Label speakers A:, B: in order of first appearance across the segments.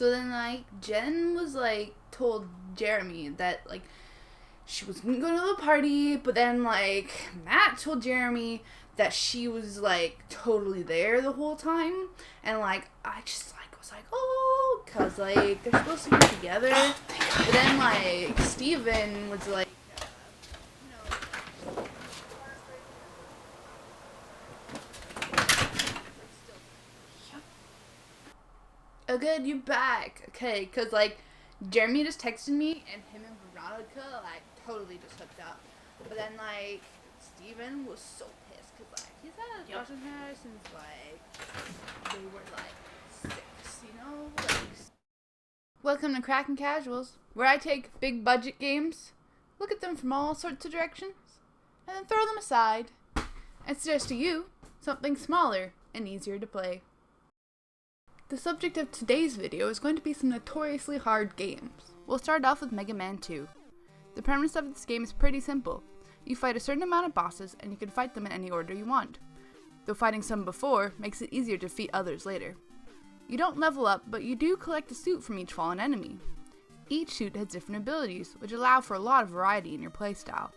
A: So then, like, Jen was, like, told Jeremy that, like, she was going to go to the party, but then, like, Matt told Jeremy that she was, like, totally there the whole time, and, like, I just, like, was like, oh, because, like, they're supposed to be together, but then, like, Steven was, like, oh, good, you're back. Okay, because, like, Jeremy just texted me, and him and Veronica, like, totally just hooked up. But then, like, Steven was so pissed, because, like, he's had a crush on her since, like, they were, like, 6, you know? Like, welcome to Kraken Casuals, where I take big budget games, look at them from all sorts of directions, and then throw them aside, and suggest to you something smaller and easier to play. The subject of today's video is going to be some notoriously hard games. We'll start off with Mega Man 2. The premise of this game is pretty simple. You fight a certain amount of bosses, and you can fight them in any order you want. Though fighting some before makes it easier to defeat others later. You don't level up, but you do collect a suit from each fallen enemy. Each suit has different abilities, which allow for a lot of variety in your playstyle.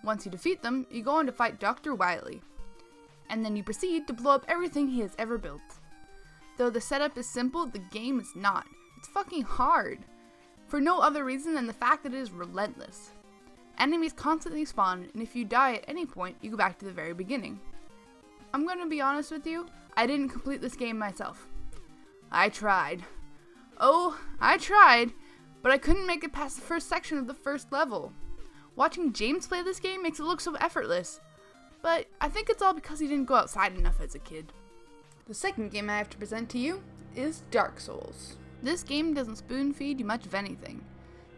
A: Once you defeat them, you go on to fight Dr. Wily. And then you proceed to blow up everything he has ever built. Though the setup is simple, the game is not. It's fucking hard. For no other reason than the fact that it is relentless. Enemies constantly spawn, and if you die at any point, you go back to the very beginning. I'm going to be honest with you, I didn't complete this game myself. I tried. Oh, I tried, but I couldn't make it past the first section of the first level. Watching James play this game makes it look so effortless, but I think it's all because he didn't go outside enough as a kid. The second game I have to present to you is Dark Souls. This game doesn't spoon feed you much of anything.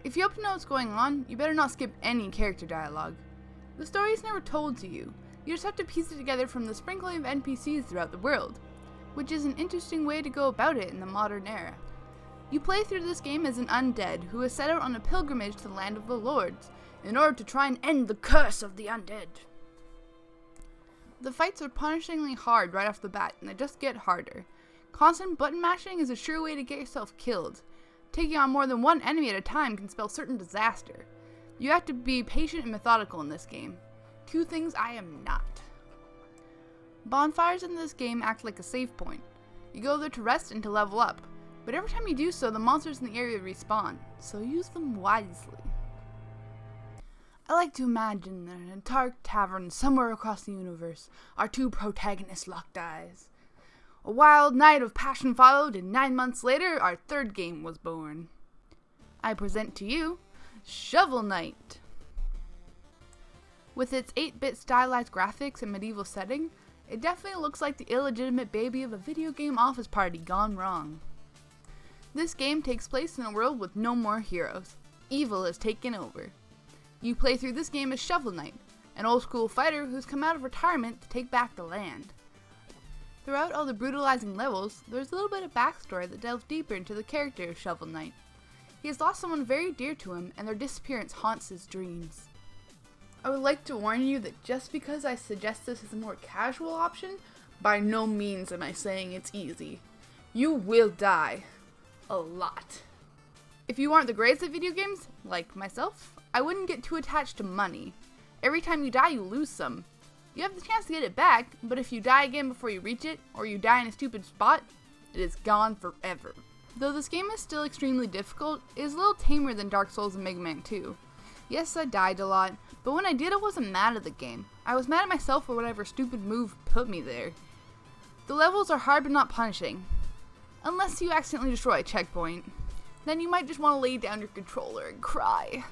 A: If you hope to know what's going on, you better not skip any character dialogue. The story is never told to you, you just have to piece it together from the sprinkling of NPCs throughout the world, which is an interesting way to go about it in the modern era. You play through this game as an undead who has set out on a pilgrimage to the land of the lords in order to try and end the curse of the undead. The fights are punishingly hard right off the bat, and they just get harder. Constant button mashing is a sure way to get yourself killed. Taking on more than one enemy at a time can spell certain disaster. You have to be patient and methodical in this game. Two things I am not. Bonfires in this game act like a save point. You go there to rest and to level up, but every time you do so, the monsters in the area respawn, so use them wisely. I like to imagine that in a dark tavern somewhere across the universe, our two protagonists locked eyes. A wild night of passion followed, and 9 months later, our third game was born. I present to you, Shovel Knight. With its 8-bit stylized graphics and medieval setting, it definitely looks like the illegitimate baby of a video game office party gone wrong. This game takes place in a world with no more heroes. Evil has taken over. You play through this game as Shovel Knight, an old school fighter who's come out of retirement to take back the land. Throughout all the brutalizing levels, there's a little bit of backstory that delves deeper into the character of Shovel Knight. He has lost someone very dear to him, and their disappearance haunts his dreams. I would like to warn you that just because I suggest this as a more casual option, by no means am I saying it's easy. You will die. A lot. If you aren't the greatest at video games, like myself, I wouldn't get too attached to money. Every time you die, you lose some. You have the chance to get it back, but if you die again before you reach it, or you die in a stupid spot, it is gone forever. Though this game is still extremely difficult, it is a little tamer than Dark Souls and Mega Man 2. Yes, I died a lot, but when I did, I wasn't mad at the game. I was mad at myself for whatever stupid move put me there. The levels are hard but not punishing. Unless you accidentally destroy a checkpoint. Then you might just want to lay down your controller and cry.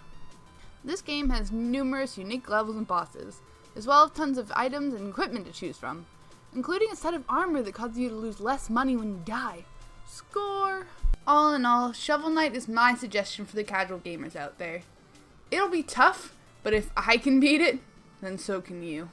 A: This game has numerous unique levels and bosses, as well as tons of items and equipment to choose from, including a set of armor that causes you to lose less money when you die. Score! All in all, Shovel Knight is my suggestion for the casual gamers out there. It'll be tough, but if I can beat it, then so can you.